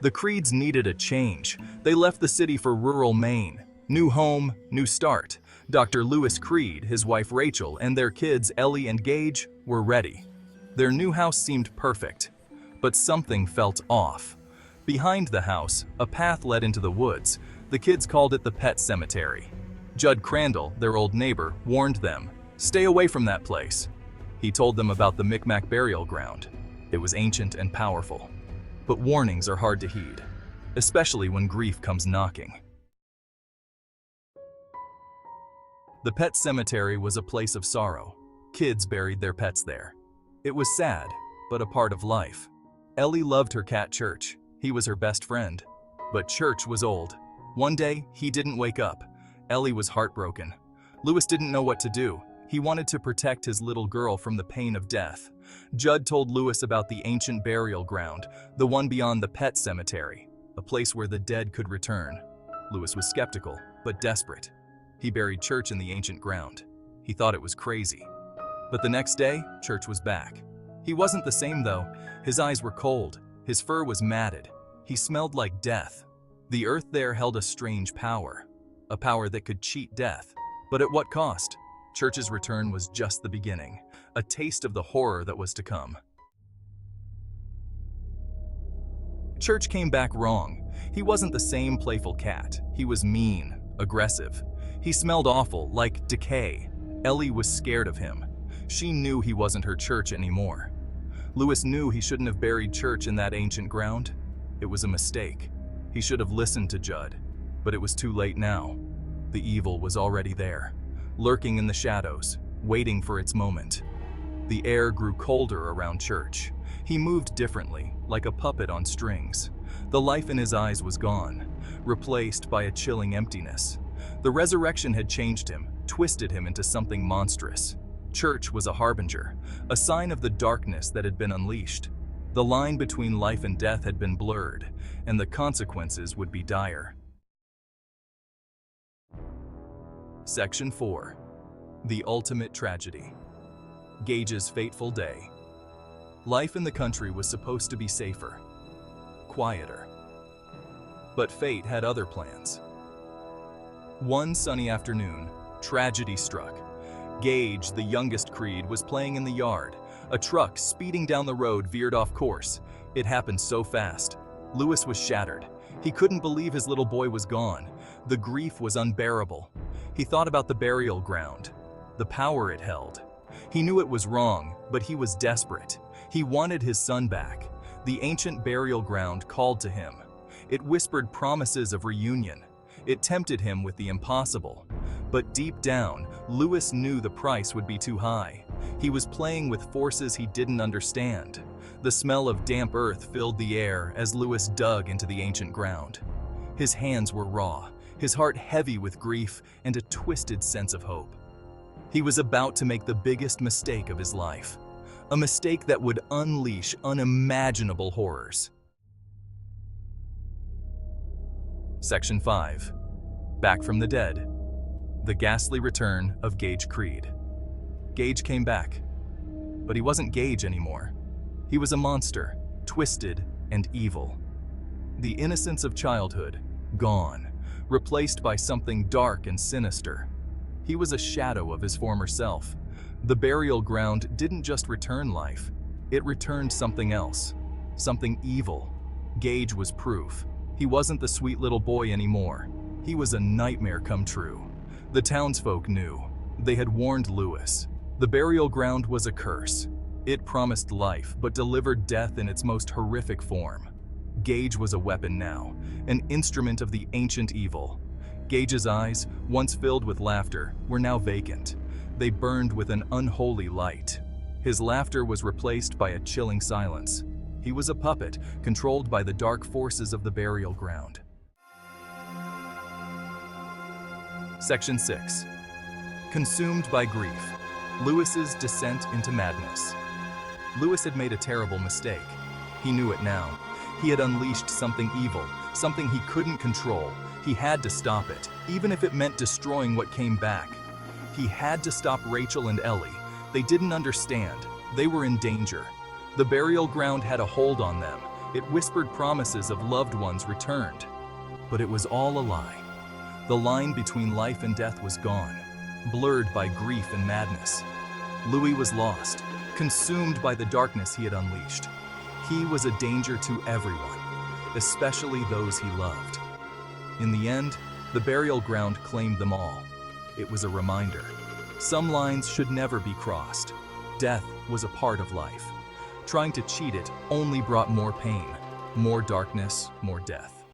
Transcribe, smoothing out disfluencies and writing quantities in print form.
The Creeds needed a change. They left the city for rural Maine. New home, new start. Dr. Lewis Creed, his wife Rachel, and their kids Ellie and Gage were ready. Their new house seemed perfect, but something felt off. Behind the house, a path led into the woods. The kids called it the pet cemetery. Judd Crandall, their old neighbor, warned them, "Stay away from that place." He told them about the Micmac burial ground. It was ancient and powerful. But warnings are hard to heed, especially when grief comes knocking. The pet cemetery was a place of sorrow. Kids buried their pets there. It was sad, but a part of life. Ellie loved her cat Church. He was her best friend. But Church was old. One day, he didn't wake up. Ellie was heartbroken. Lewis didn't know what to do. He wanted to protect his little girl from the pain of death. Judd told Lewis about the ancient burial ground, the one beyond the pet cemetery, a place where the dead could return. Lewis was skeptical, but desperate. He buried Church in the ancient ground. He thought it was crazy. But the next day, Church was back. He wasn't the same though. His eyes were cold. His fur was matted. He smelled like death. The earth there held a strange power, a power that could cheat death. But at what cost? Church's return was just the beginning, a taste of the horror that was to come. Church came back wrong. He wasn't the same playful cat. He was mean, aggressive. He smelled awful, like decay. Ellie was scared of him. She knew he wasn't her Church anymore. Lewis knew he shouldn't have buried Church in that ancient ground. It was a mistake. He should have listened to Judd, but it was too late now. The evil was already there, lurking in the shadows, waiting for its moment. The air grew colder around Church. He moved differently, like a puppet on strings. The life in his eyes was gone, replaced by a chilling emptiness. The resurrection had changed him, twisted him into something monstrous. Church was a harbinger, a sign of the darkness that had been unleashed. The line between life and death had been blurred, and the consequences would be dire. Section 4. The Ultimate Tragedy. Gage's fateful day. Life in the country was supposed to be safer, quieter. But fate had other plans. One sunny afternoon, tragedy struck. Gage, the youngest Creed, was playing in the yard. A truck speeding down the road veered off course. It happened so fast. Lewis was shattered. He couldn't believe his little boy was gone. The grief was unbearable. He thought about the burial ground, the power it held. He knew it was wrong, but he was desperate. He wanted his son back. The ancient burial ground called to him. It whispered promises of reunion. It tempted him with the impossible. But deep down, Lewis knew the price would be too high. He was playing with forces he didn't understand. The smell of damp earth filled the air as Lewis dug into the ancient ground. His hands were raw, his heart heavy with grief and a twisted sense of hope. He was about to make the biggest mistake of his life, a mistake that would unleash unimaginable horrors. Section 5. Back from the dead. The ghastly return of Gage Creed. Gage came back, but he wasn't Gage anymore. He was a monster, twisted and evil. The innocence of childhood, gone, replaced by something dark and sinister. He was a shadow of his former self. The burial ground didn't just return life, it returned something else, something evil. Gage was proof. He wasn't the sweet little boy anymore. He was a nightmare come true. The townsfolk knew. They had warned Lewis. The burial ground was a curse. It promised life, but delivered death in its most horrific form. Gage was a weapon now, an instrument of the ancient evil. Gage's eyes, once filled with laughter, were now vacant. They burned with an unholy light. His laughter was replaced by a chilling silence. He was a puppet, controlled by the dark forces of the burial ground. Section 6. Consumed by grief. Lewis's descent into madness. Lewis had made a terrible mistake. He knew it now. He had unleashed something evil, something he couldn't control. He had to stop it, even if it meant destroying what came back. He had to stop Rachel and Ellie. They didn't understand. They were in danger. The burial ground had a hold on them, It whispered promises of loved ones returned. But it was all a lie. The line between life and death was gone, blurred by grief and madness. Louis was lost, consumed by the darkness he had unleashed. He was a danger to everyone, especially those he loved. In the end, the burial ground claimed them all. It was a reminder. Some lines should never be crossed. Death was a part of life. Trying to cheat it only brought more pain, more darkness, more death.